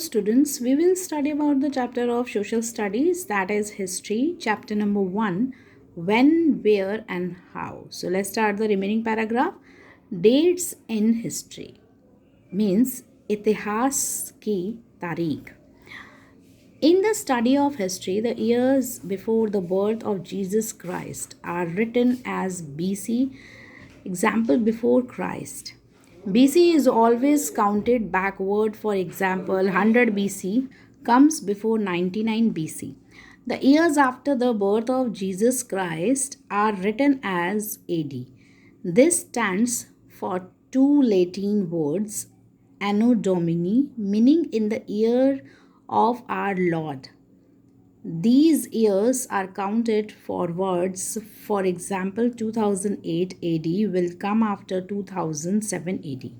students, we will study about the chapter of social studies, that is history, chapter number 1, when, where, and how. So, let's start the remaining paragraph. Dates in history means इतिहास की तारीख. In the study of history, the years before the birth of Jesus Christ are written as BC, example before Christ. BC is always counted backward. For example, 100 BC comes before 99 BC. The years after the birth of Jesus Christ are written as AD. This stands for two Latin words, Anno Domini, meaning in the year of our Lord. These years are counted forwards. For example, 2008 AD will come after 2007 AD.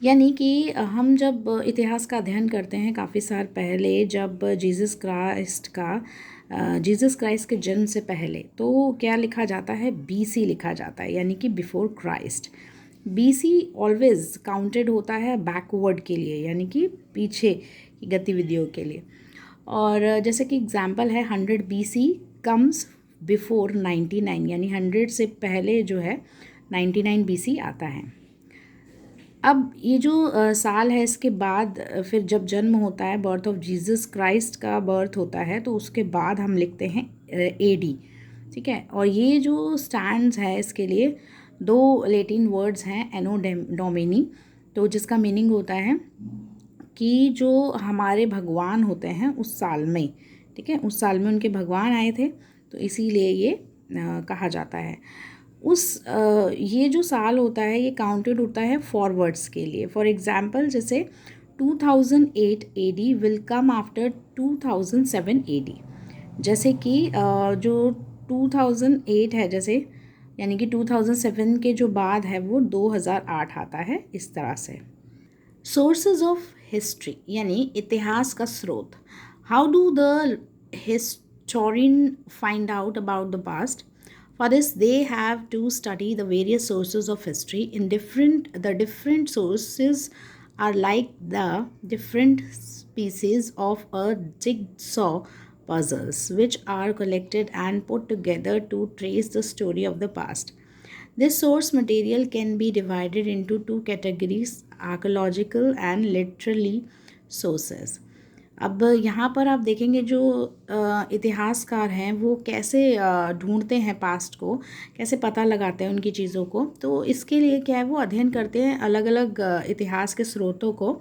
यानी कि हम जब इतिहास का अध्ययन करते हैं काफ़ी साल पहले, जब जीसस क्राइस्ट के जन्म से पहले, तो क्या लिखा जाता है? BC लिखा जाता है, यानी कि before Christ. BC always counted होता है बैकवर्ड के लिए, यानी कि पीछे की गतिविधियों के लिए. और जैसे कि एग्जांपल है 100 BC कम्स बिफोर 99, यानी 100 से पहले जो है 99 BC आता है. अब ये जो साल है, इसके बाद फिर जब जन्म होता है, बर्थ ऑफ जीसस क्राइस्ट का बर्थ होता है, तो उसके बाद हम लिखते हैं AD. ठीक है. और ये जो स्टैंड्स है, इसके लिए दो लैटिन वर्ड्स हैं, एनो डोमिनी, तो जिसका मीनिंग होता है कि जो हमारे भगवान होते हैं उस साल में, ठीक है, उस साल में उनके भगवान आए थे, तो इसीलिए ये कहा जाता है. ये जो साल होता है ये काउंटेड होता है फॉरवर्ड्स के लिए. फॉर एग्जांपल, जैसे 2008 AD will come after 2007 AD. जैसे कि जो 2008 है, जैसे यानी कि 2007 के जो बाद है वो 2008 आता है, इस तरह से. सोर्सेज ऑफ हिस्ट्री यानी इतिहास का स्रोत. How do the historian find out about the past? For this, they have to study the various sources of history. The different sources are like the different pieces of a jigsaw puzzles, which are collected and put together to trace the story of the past. This source material can be divided into two categories: archaeological and literary sources. अब यहाँ पर आप देखेंगे जो इतिहासकार हैं वो कैसे ढूंढते हैं पास्ट को, कैसे पता लगाते हैं उनकी चीज़ों को. तो इसके लिए क्या है, वो अध्ययन करते हैं अलग अलग इतिहास के स्रोतों को,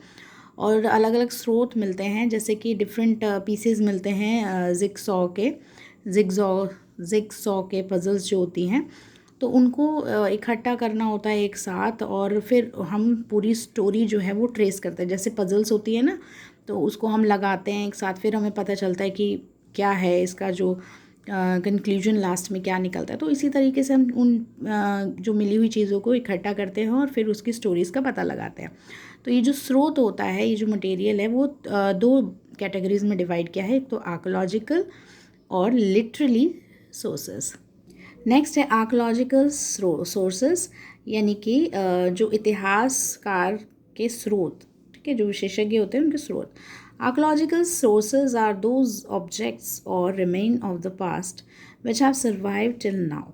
और अलग अलग स्रोत मिलते हैं, जैसे कि डिफरेंट पीसेस मिलते हैं जिगसॉ के पजल्स जो होती हैं, तो उनको इकट्ठा करना होता है एक साथ, और फिर हम पूरी स्टोरी जो है वो ट्रेस करते हैं. जैसे पजल्स होती है ना, तो उसको हम लगाते हैं एक साथ, फिर हमें पता चलता है कि क्या है इसका जो कंक्लूजन लास्ट में क्या निकलता है. तो इसी तरीके से हम उन जो मिली हुई चीज़ों को इकट्ठा करते हैं और फिर उसकी स्टोरीज़ का पता लगाते हैं. तो ये जो स्रोत होता है, ये जो मटेरियल है, वो दो कैटेगरीज में डिवाइड किया है. एक तो आर्कोलॉजिकल और लिटरली सोर्सेस. नेक्स्ट है आर्कोलॉजिकल सोर्सेस, यानी कि जो इतिहासकार के स्रोत, ठीक है, जो विशेषज्ञ होते हैं उनके स्रोत. Archaeological sources are those objects और remain of the past which have survived till now.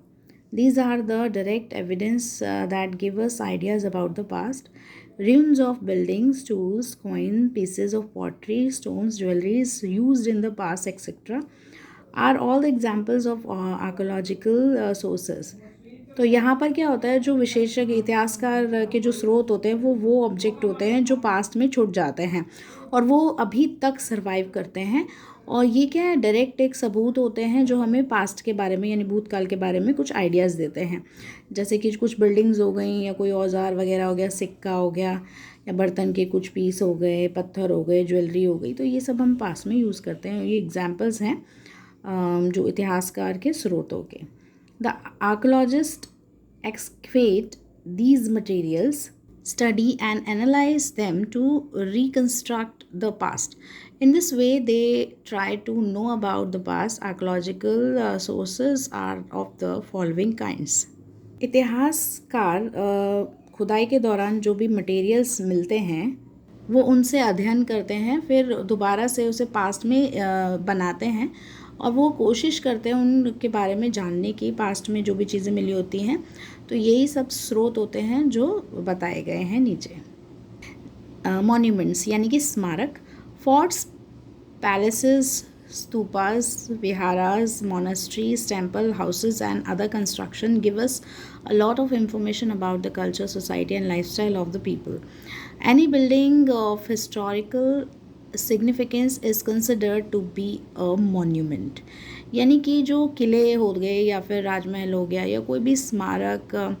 These are the direct evidence that give us ideas about the past. Ruins of buildings, tools, coins, pieces of pottery, stones, jewelries used in the past, etc. are all the examples of archaeological sources. तो यहाँ पर क्या होता है, जो विशेषज्ञ इतिहासकार के जो स्रोत होते हैं वो ऑब्जेक्ट होते हैं जो पास्ट में छूट जाते हैं और वो अभी तक सर्वाइव करते हैं. और ये क्या है, डायरेक्ट एक सबूत होते हैं जो हमें पास्ट के बारे में यानी भूतकाल के बारे में कुछ आइडियाज़ देते हैं. जैसे कि कुछ बिल्डिंग्स हो गई, या कोई औजार वगैरह हो गया, सिक्का हो गया, या बर्तन के कुछ पीस हो गए, पत्थर हो गए, ज्वेलरी हो गई, तो ये सब हम पास्ट में यूज़ करते हैं. ये एग्जाम्पल्स हैं जो इतिहासकार के स्रोतों के. The archaeologist excavate these materials, study and analyze them to reconstruct the past. In this way, they try to know about the past. Archaeological sources are of the following kinds. इतिहासकार खुदाई के दौरान जो भी मटेरियल्स मिलते हैं वो उनसे अध्ययन करते हैं, फिर दोबारा से उसे पास्ट में बनाते हैं और वो कोशिश करते हैं उनके बारे में जानने की, पास्ट में जो भी चीज़ें मिली होती हैं। तो यही सब स्रोत होते हैं जो बताए गए हैं नीचे। मॉन्यूमेंट्स यानी कि स्मारक, forts, palaces, stupas, viharas, monasteries, temple, houses, and other construction give us a lot of information about the culture, society, and lifestyle of the people. Any building of historical significance is considered to be a monument. यानी कि जो किले हो गए या फिर राजमहल हो गया या कोई भी स्मारक,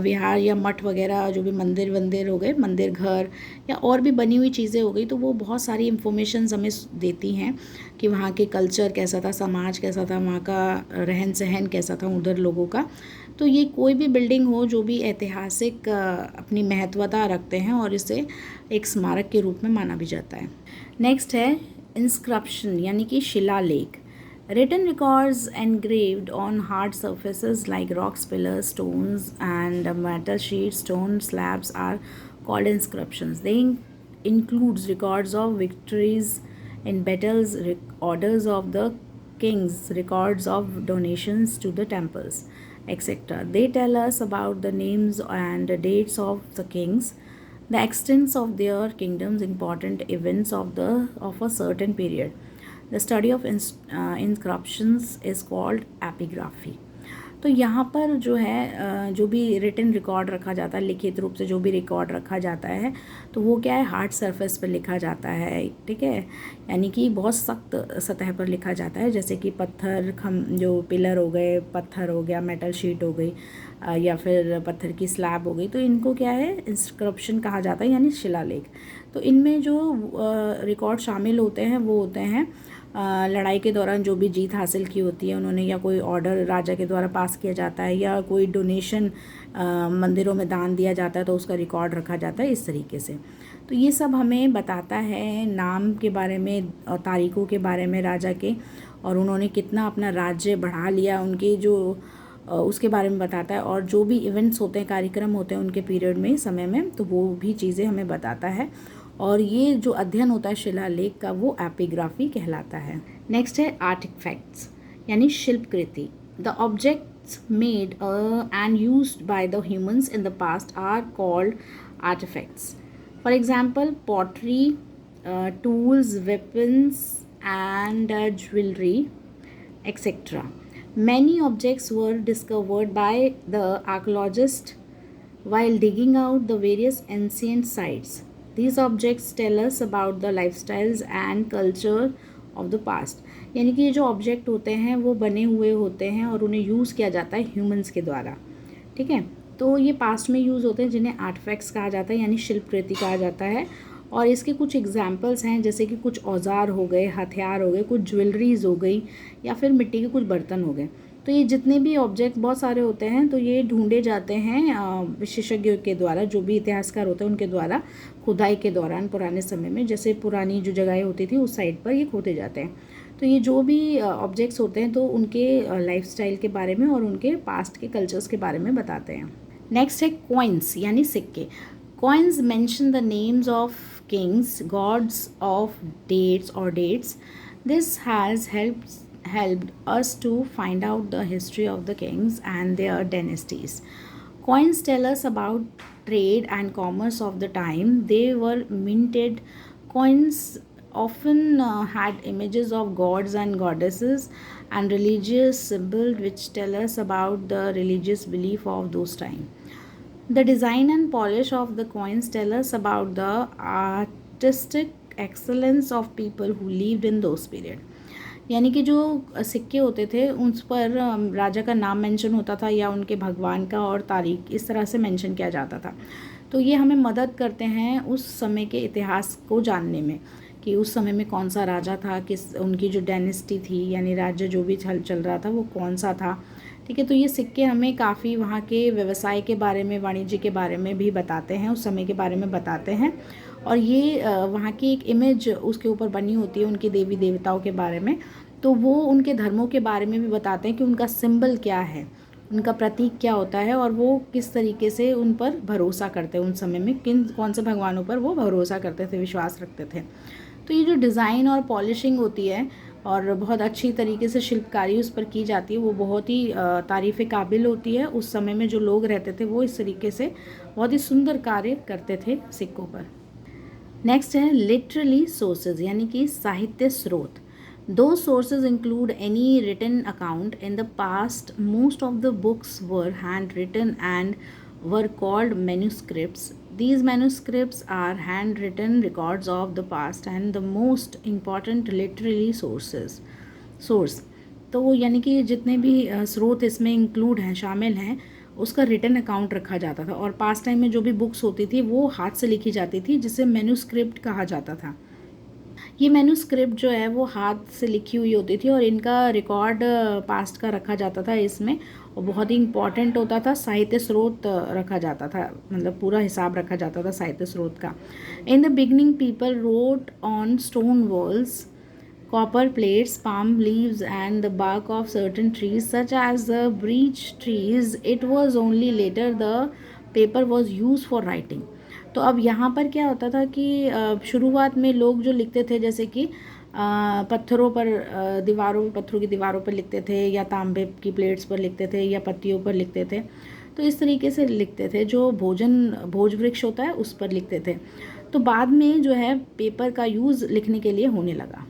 विहार या मठ वगैरह, जो भी मंदिर वंदिर हो गए, मंदिर घर या और भी बनी हुई चीज़ें हो गई, तो वो बहुत सारी इन्फॉर्मेशन हमें देती हैं कि वहाँ के कल्चर कैसा था, समाज कैसा था, वहाँ का रहन सहन कैसा था उधर लोगों का। तो ये कोई भी बिल्डिंग हो जो भी ऐतिहासिक अपनी महत्वता रखते हैं और इसे एक स्मारक के रूप में माना भी जाता है। नेक्स्ट है इंस्क्रिप्शन यानी कि शिलालेख। Written records engraved on hard surfaces like rocks, pillars, stones, and metal sheets, stone slabs are called inscriptions. They includes records of victories in battles, orders of the kings, records of donations to the temples, etc. They tell us about the names and dates of the kings, the extents of their kingdoms, important events of a certain period. The study of inscriptions is called epigraphy. तो यहाँ पर जो है जो भी written record रखा जाता है, लिखित रूप से जो भी रिकॉर्ड रखा जाता है, तो वो क्या है, हार्ड सरफेस पर लिखा जाता है, ठीक है, यानी कि बहुत सख्त सतह पर लिखा जाता है, जैसे कि पत्थर जो पिलर हो गए, पत्थर हो गया, मेटल शीट हो गई या फिर पत्थर की स्लैब हो गई, तो इनको क्या है, इंस्क्रिप्शन कहा जाता है, यानी शिलालेख। तो इनमें जो रिकॉर्ड शामिल होते हैं वो होते हैं लड़ाई के दौरान जो भी जीत हासिल की होती है उन्होंने, या कोई ऑर्डर राजा के द्वारा पास किया जाता है, या कोई डोनेशन मंदिरों में दान दिया जाता है तो उसका रिकॉर्ड रखा जाता है, इस तरीके से। तो ये सब हमें बताता है नाम के बारे में और तारीखों के बारे में राजा के, और उन्होंने कितना अपना राज्य बढ़ा लिया, उनके जो उसके बारे में बताता है, और जो भी इवेंट्स होते हैं, कार्यक्रम होते हैं उनके पीरियड में, समय में, तो वो भी चीज़ें हमें बताता है। और ये जो अध्ययन होता है शिलालेख का वो एपिग्राफी कहलाता है। नेक्स्ट है आर्टिफैक्ट्स यानी शिल्पकृति। The objects made and used by the humans in the past are called artefacts. For example pottery, tools, weapons and jewellery etc. Many objects were discovered by the archaeologists while digging out the various ancient sites. These objects tell us about the lifestyles and culture of the past. यानी कि ये जो object होते हैं वो बने हुए होते हैं और उन्हें यूज़ किया जाता है ह्यूमंस के द्वारा, ठीक है। तो ये पास्ट में यूज़ होते हैं जिन्हें आर्टिफैक्ट्स कहा जाता है, यानी शिल्पकृति कहा जाता है। और इसके कुछ एग्जाम्पल्स हैं, जैसे कि कुछ औजार हो गए, हथियार हो गए, कुछ ज्वेलरीज हो गई, या फिर मिट्टी के कुछ बर्तन हो गए। तो ये जितने भी ऑब्जेक्ट बहुत सारे होते हैं, तो ये ढूंढे जाते हैं विशेषज्ञों के द्वारा, जो भी इतिहासकार होते हैं उनके द्वारा खुदाई के दौरान पुराने समय में, जैसे पुरानी जो जगहें होती थी उस साइड पर ये खोदे जाते हैं। तो ये जो भी ऑब्जेक्ट्स होते हैं तो उनके लाइफस्टाइल के बारे में और उनके पास्ट के कल्चर्स के बारे में बताते हैं। नेक्स्ट है कॉइन्स यानी सिक्के। Coins mention the names of kings, gods of dates or dates. This has helped us to find out the history of the kings and their dynasties. Coins tell us about trade and commerce of the time. They were minted. Coins often had images of gods and goddesses and religious symbols which tell us about the religious belief of those times. The design and polish of the coins tell us about the artistic excellence of people who lived in those period. यानी कि जो सिक्के होते थे उन पर राजा का नाम मेंशन होता था या उनके भगवान का और तारीख इस तरह से मेंशन किया जाता था। तो ये हमें मदद करते हैं उस समय के इतिहास को जानने में कि उस समय में कौन सा राजा था, किस उनकी जो डायनेस्टी थी यानी राज्य जो भी चल रहा था वो कौन सा था, ठीक है। तो ये सिक्के हमें काफ़ी वहाँ के व्यवसाय के बारे में, वाणिज्य के बारे में भी बताते हैं, उस समय के बारे में बताते हैं। और ये वहाँ की एक इमेज उसके ऊपर बनी होती है उनके देवी देवताओं के बारे में, तो वो उनके धर्मों के बारे में भी बताते हैं कि उनका सिंबल क्या है, उनका प्रतीक क्या होता है और वो किस तरीके से उन पर भरोसा करते हैं, उन समय में कौन से भगवानों पर वो भरोसा करते थे, विश्वास रखते थे। तो ये जो डिज़ाइन और पॉलिशिंग होती है और बहुत अच्छी तरीके से शिल्पकारी उस पर की जाती है, वो बहुत ही तारीफ़ काबिल होती है। उस समय में जो लोग रहते थे वो इस तरीके से बहुत ही सुंदर कार्य करते थे सिक्कों पर। नेक्स्ट है लिटरली सोर्सेज, यानी कि साहित्य स्रोत। Those sources include any written account in the past, most of the books were hand written and were called manuscripts. These manuscripts are handwritten records of the past and the most important literary source. तो यानी कि जितने भी स्रोत इसमें include हैं, शामिल हैं, उसका रिटन अकाउंट रखा जाता था। और पास्ट टाइम में जो भी बुक्स होती थी वो हाथ से लिखी जाती थी, जिसे मैन्यूस्क्रिप्ट कहा जाता था। ये मैन्यूस्क्रिप्ट जो है वो हाथ से लिखी हुई होती थी और इनका रिकॉर्ड पास्ट का रखा जाता था इसमें, और बहुत ही इम्पॉर्टेंट होता था। साहित्य स्रोत रखा जाता था, मतलब पूरा हिसाब रखा जाता था साहित्य स्रोत का। In the beginning people road on stone walls, copper plates, palm leaves and the bark of certain trees such as the beech trees. It was only later the paper was used for writing. तो अब यहाँ पर क्या होता था कि शुरुआत में लोग जो लिखते थे, जैसे कि पत्थरों पर, पत्थरों की दीवारों पर लिखते थे, या तांबे की प्लेट्स पर लिखते थे, या पत्तियों पर लिखते थे। तो इस तरीके से लिखते थे, जो भोज वृक्ष होता है उस पर लिखते थे। तो बाद में जो है पेपर का यूज़ लिखने के लिए होने लगा।